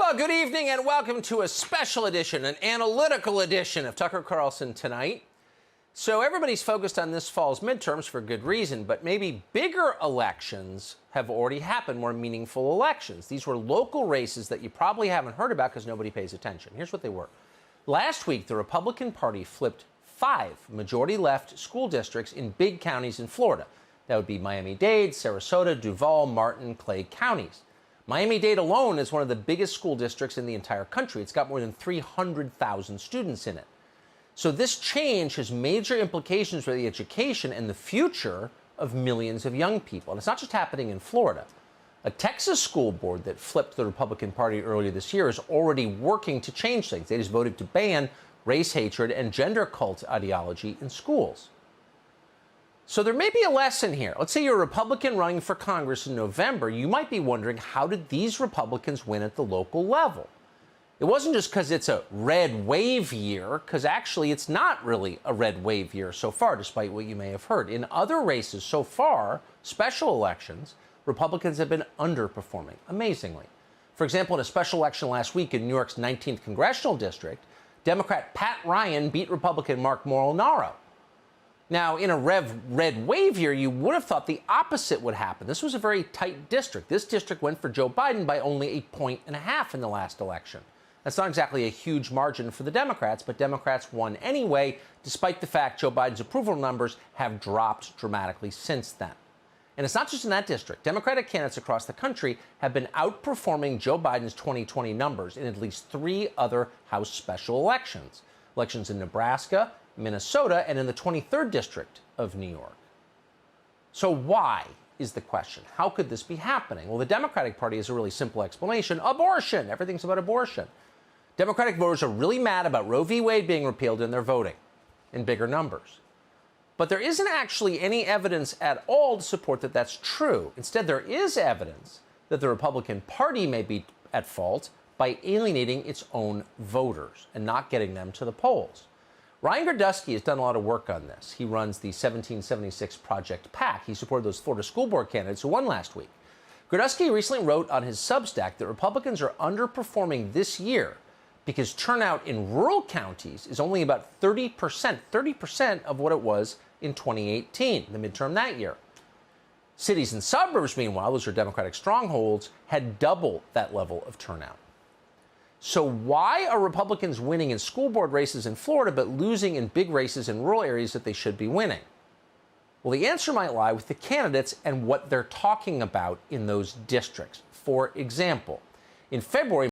Well, good evening and welcome to a special edition, an analytical edition of Tucker Carlson Tonight. So everybody's focused on this fall's midterms for good reason, but maybe bigger elections have already happened, more meaningful elections. These were local races that you probably haven't heard about because nobody pays attention. Here's what they were. Last week, the Republican Party flipped 5 majority-left school districts in big counties in Florida. That would be Miami-Dade, Sarasota, Duval, Martin, Clay counties. Miami-Dade alone is one of the biggest school districts in the entire country. It's got more than 300,000 students in it. So this change has major implications for the education and the future of millions of young people. And it's not just happening in Florida. A Texas school board that flipped the Republican Party earlier this year is already working to change things. They just voted to ban race hatred and gender cult ideology in schools. So there may be a lesson here. Let's say you're a Republican running for Congress in November. You might be wondering, how did these Republicans win at the local level? It wasn't just because it's a red wave year, because actually it's not really a red wave year so far, despite what you may have heard. In other races so far, special elections, Republicans have been underperforming, amazingly. For example, in a special election last week in New York's 19th congressional district, Democrat Pat Ryan beat Republican Mark Molinaro. Now, in a red wave year, you would have thought the opposite would happen. This was a very tight district. This district went for Joe Biden by only 1.5 points in the last election. That's not exactly a huge margin for the Democrats, but Democrats won anyway, despite the fact Joe Biden's approval numbers have dropped dramatically since then. And it's not just in that district. Democratic candidates across the country have been outperforming Joe Biden's 2020 numbers in at least 3 other House special elections. Elections in Nebraska, Minnesota, and in the 23rd district of New York. So why is the question? How could this be happening? Well, the Democratic Party has a really simple explanation. Abortion. Everything's about abortion. Democratic voters are really mad about Roe v. Wade being repealed, and they're voting in bigger numbers. But there isn't actually any evidence at all to support that that's true. Instead, there is evidence that the Republican Party may be at fault by alienating its own voters and not getting them to the polls. Ryan Gardusky has done a lot of work on this. He runs the 1776 Project PAC. He supported those Florida school board candidates who won last week. Gardusky recently wrote on his Substack that Republicans are underperforming this year because turnout in rural counties is only about 30% of what it was in 2018, the midterm that year. Cities and suburbs, meanwhile, those are Democratic strongholds, had double that level of turnout. So why are Republicans winning in school board races in Florida but losing in big races in rural areas that they should be winning? Well, the answer might lie with the candidates and what they're talking about in those districts. For example, in February,